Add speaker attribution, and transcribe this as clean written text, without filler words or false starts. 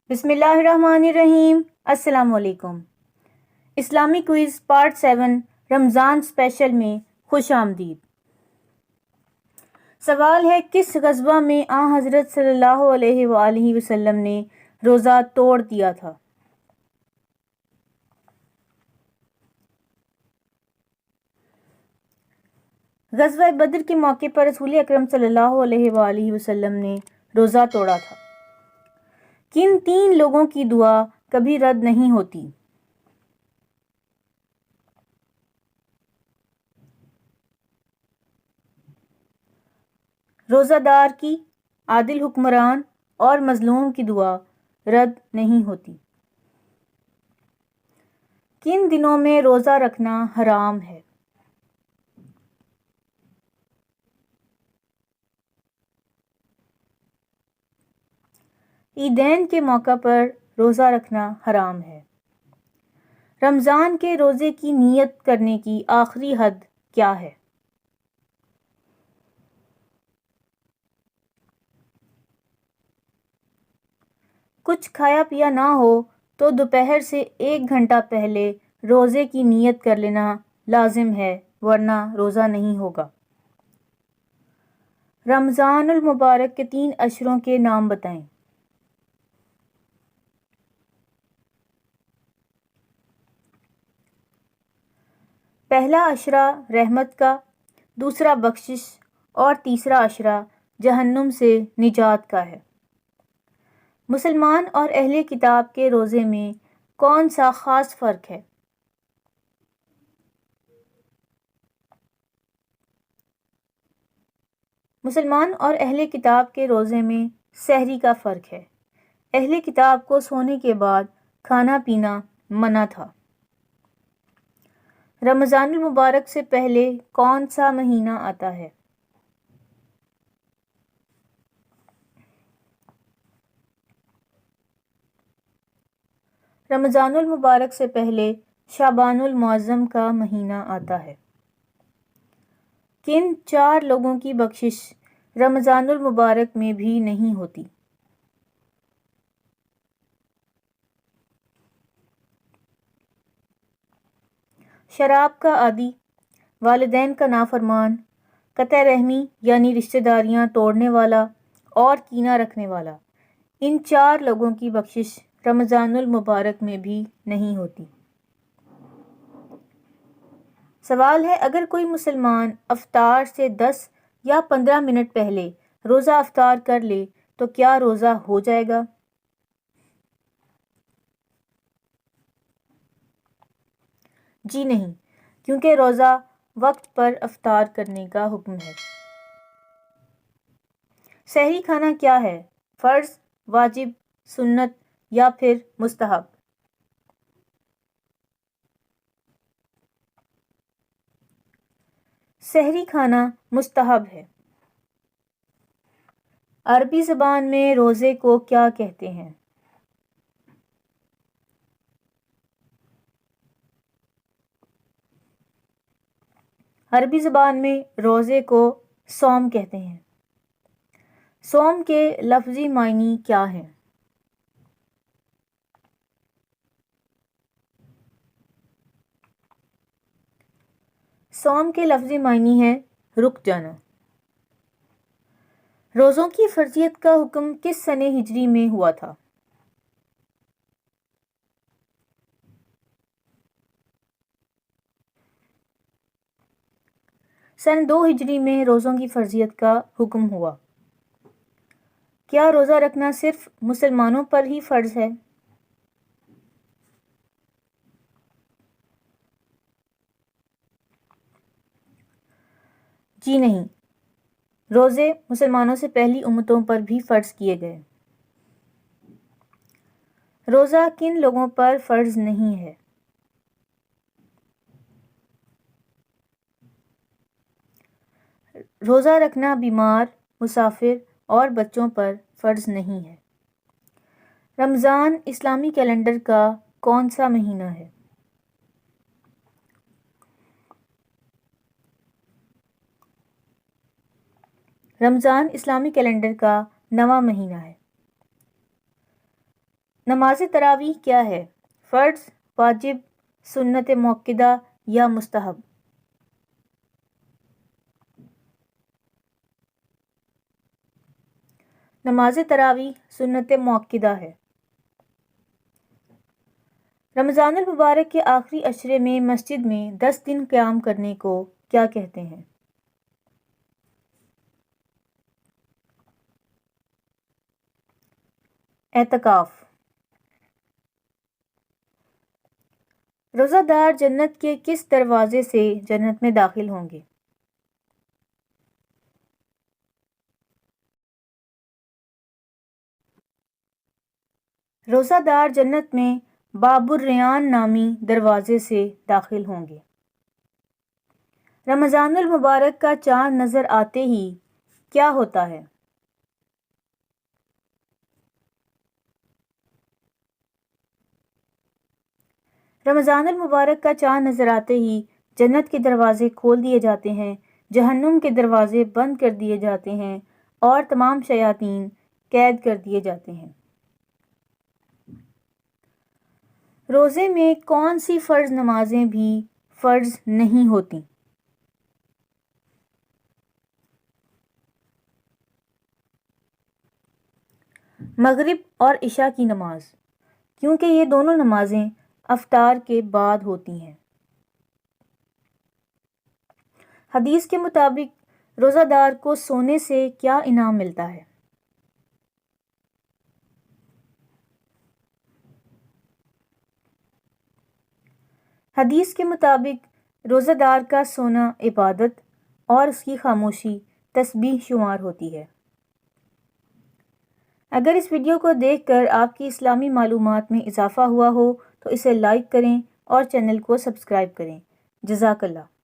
Speaker 1: بسم اللہ الرحمن الرحیم۔ السلام علیکم۔ اسلامی کوئز پارٹ 7 رمضان اسپیشل میں خوش آمدید۔ سوال ہے، کس غزوہ میں آن حضرت صلی اللہ علیہ وآلہ وسلم نے روزہ توڑ دیا تھا؟ غزوہ بدر کے موقع پر رسول اکرم صلی اللہ علیہ وآلہ وسلم نے روزہ توڑا تھا۔ کن 3 لوگوں کی دعا کبھی رد نہیں ہوتی؟ روزہ دار کی، عادل حکمران اور مظلوم کی دعا رد نہیں ہوتی۔ کن دنوں میں روزہ رکھنا حرام ہے؟ عیدین کے موقع پر روزہ رکھنا حرام ہے۔ رمضان کے روزے کی نیت کرنے کی آخری حد کیا ہے؟ کچھ کھایا پیا نہ ہو تو دوپہر سے 1 گھنٹہ پہلے روزے کی نیت کر لینا لازم ہے، ورنہ روزہ نہیں ہوگا۔ رمضان المبارک کے 3 اشروں کے نام بتائیں۔ پہلا اشرہ رحمت کا، دوسرا بخشش اور تیسرا اشرہ جہنم سے نجات کا ہے۔ مسلمان اور اہل کتاب کے روزے میں کون سا خاص فرق ہے؟ مسلمان اور اہل کتاب کے روزے میں سحری کا فرق ہے۔ اہل کتاب کو سونے کے بعد کھانا پینا منع تھا۔ رمضان المبارک سے پہلے کون سا مہینہ آتا ہے؟ رمضان المبارک سے پہلے شعبان المعظم کا مہینہ آتا ہے۔ کن 4 لوگوں کی بخشش رمضان المبارک میں بھی نہیں ہوتی؟ شراب کا عادی، والدین کا نافرمان، قطع رحمی یعنی رشتہ داریاں توڑنے والا اور کینہ رکھنے والا۔ ان 4 لوگوں کی بخشش رمضان المبارک میں بھی نہیں ہوتی۔ سوال ہے، اگر کوئی مسلمان افطار سے 10 یا 15 منٹ پہلے روزہ افطار کر لے تو کیا روزہ ہو جائے گا؟ جی نہیں، کیونکہ روزہ وقت پر افطار کرنے کا حکم ہے۔ سحری کھانا کیا ہے؟ فرض، واجب، سنت یا پھر مستحب؟ سحری کھانا مستحب ہے۔ عربی زبان میں روزے کو کیا کہتے ہیں؟ عربی زبان میں روزے کو صوم کہتے ہیں۔ صوم کے لفظی معنی کیا ہیں؟ صوم کے لفظی معنی ہے رک جانا۔ روزوں کی فرضیت کا حکم کس سنہ ہجری میں ہوا تھا؟ سن 2 ہجری میں روزوں کی فرضیت کا حکم ہوا۔ کیا روزہ رکھنا صرف مسلمانوں پر ہی فرض ہے؟ جی نہیں، روزے مسلمانوں سے پہلی امتوں پر بھی فرض کیے گئے۔ روزہ کن لوگوں پر فرض نہیں ہے؟ روزہ رکھنا بیمار، مسافر اور بچوں پر فرض نہیں ہے۔ رمضان اسلامی کیلنڈر کا کون سا مہینہ ہے؟ رمضان اسلامی کیلنڈر کا 9واں مہینہ ہے۔ نماز تراویح کیا ہے؟ فرض، واجب، سنت موقدہ یا مستحب؟ نماز تراویح سنت موقدہ ہے۔ رمضان المبارک کے آخری عشرے میں مسجد میں 10 دن قیام کرنے کو کیا کہتے ہیں؟ اعتکاف۔ روزہ دار جنت کے کس دروازے سے جنت میں داخل ہوں گے؟ روزہ دار جنت میں باب الریان نامی دروازے سے داخل ہوں گے۔ رمضان المبارک کا چاند نظر آتے ہی کیا ہوتا ہے؟ رمضان المبارک کا چاند نظر آتے ہی جنت کے دروازے کھول دیے جاتے ہیں، جہنم کے دروازے بند کر دیے جاتے ہیں اور تمام شیاطین قید کر دیے جاتے ہیں۔ روزے میں کون سی فرض نمازیں بھی فرض نہیں ہوتیں؟ مغرب اور عشاء کی نماز، کیونکہ یہ دونوں نمازیں افطار کے بعد ہوتی ہیں۔ حدیث کے مطابق روزہ دار کو سونے سے کیا انعام ملتا ہے؟ حدیث کے مطابق روزہ دار کا سونا عبادت اور اس کی خاموشی تسبیح شمار ہوتی ہے۔ اگر اس ویڈیو کو دیکھ کر آپ کی اسلامی معلومات میں اضافہ ہوا ہو تو اسے لائک کریں اور چینل کو سبسکرائب کریں۔ جزاک اللہ۔